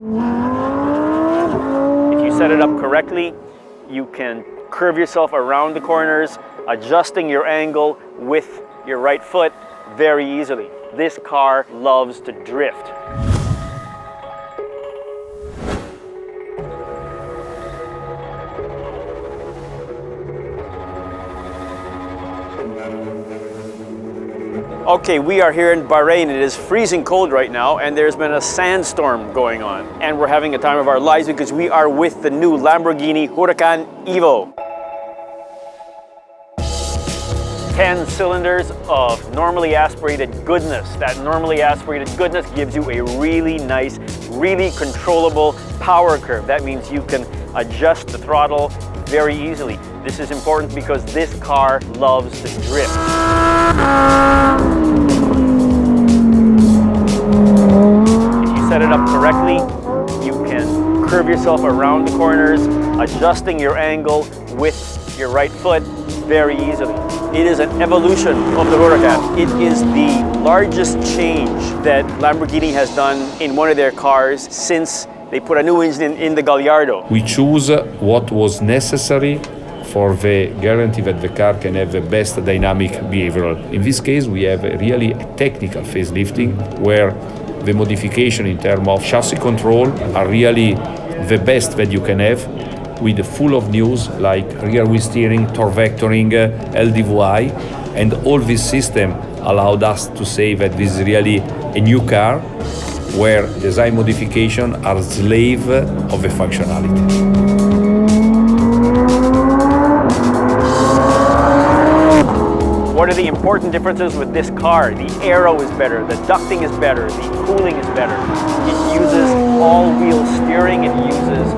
If you set it up correctly, you can curve yourself around the corners, adjusting your angle with your right foot very easily. This car loves to drift. Okay, we are here in Bahrain. It is freezing cold right now, and there's been a sandstorm going on. And we're having a time of our lives because we are with the new Lamborghini Huracán EVO. 10 cylinders of normally aspirated goodness. That normally aspirated goodness gives you a really nice, really controllable power curve. That means you can adjust the throttle very easily. This is important because this car loves to drift. If you set it up correctly, you can curve yourself around the corners, adjusting your angle with your right foot very easily. It is an evolution of the Huracán. It is the largest change that Lamborghini has done in one of their cars since they put a new engine in the Gallardo. We choose what was necessary for the guarantee that the car can have the best dynamic behavioral. In this case, we have really a technical facelifting where the modification in terms of chassis control are really the best that you can have, with full of news like rear wheel steering, torque vectoring, LDVI, and all this system allowed us to say that this is really a new car where design modification are slave of the functionality. What are the important differences with this car? The aero is better, the ducting is better, the cooling is better. It uses all-wheel steering, it uses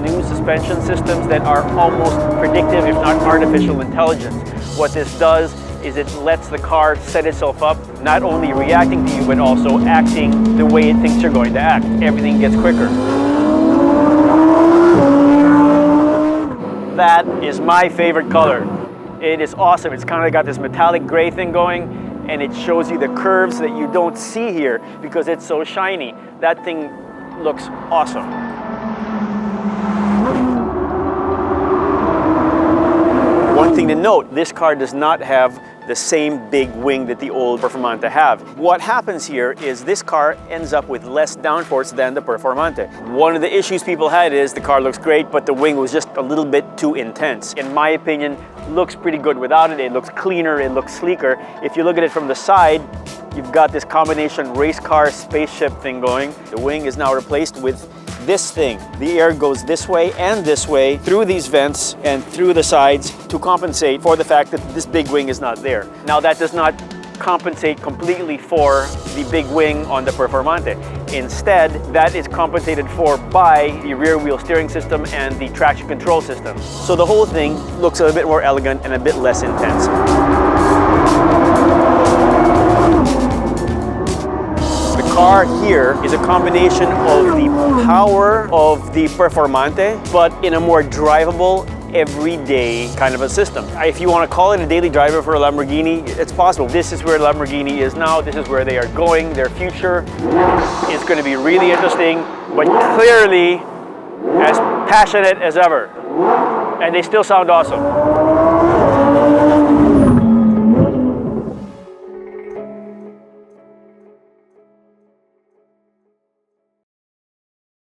new suspension systems that are almost predictive, if not artificial intelligence. What this does is it lets the car set itself up, not only reacting to you, but also acting the way it thinks you're going to act. Everything gets quicker. That is my favorite color. It is awesome. It's kind of got this metallic gray thing going, and it shows you the curves that you don't see here because it's so shiny. That thing looks awesome. One thing to note, this car does not have the same big wing that the old Performante have. What happens here is this car ends up with less downforce than the Performante. One of the issues people had is the car looks great, but the wing was just a little bit too intense. In my opinion, looks pretty good without it. It looks cleaner, it looks sleeker. If you look at it from the side, you've got this combination race car spaceship thing going. The wing is now replaced with this thing. The air goes this way and this way through these vents and through the sides to compensate for the fact that this big wing is not there. Now that does not compensate completely for the big wing on the Performante. Instead, that is compensated for by the rear wheel steering system and the traction control system. So the whole thing looks a little bit more elegant and a bit less intense. The car here is a combination of the power of the Performante, but in a more drivable, everyday kind of a system. If you want to call it a daily driver for a Lamborghini, it's possible. This is where Lamborghini is now. This is where they are going. Their future is going to be really interesting, but clearly as passionate as ever. And they still sound awesome.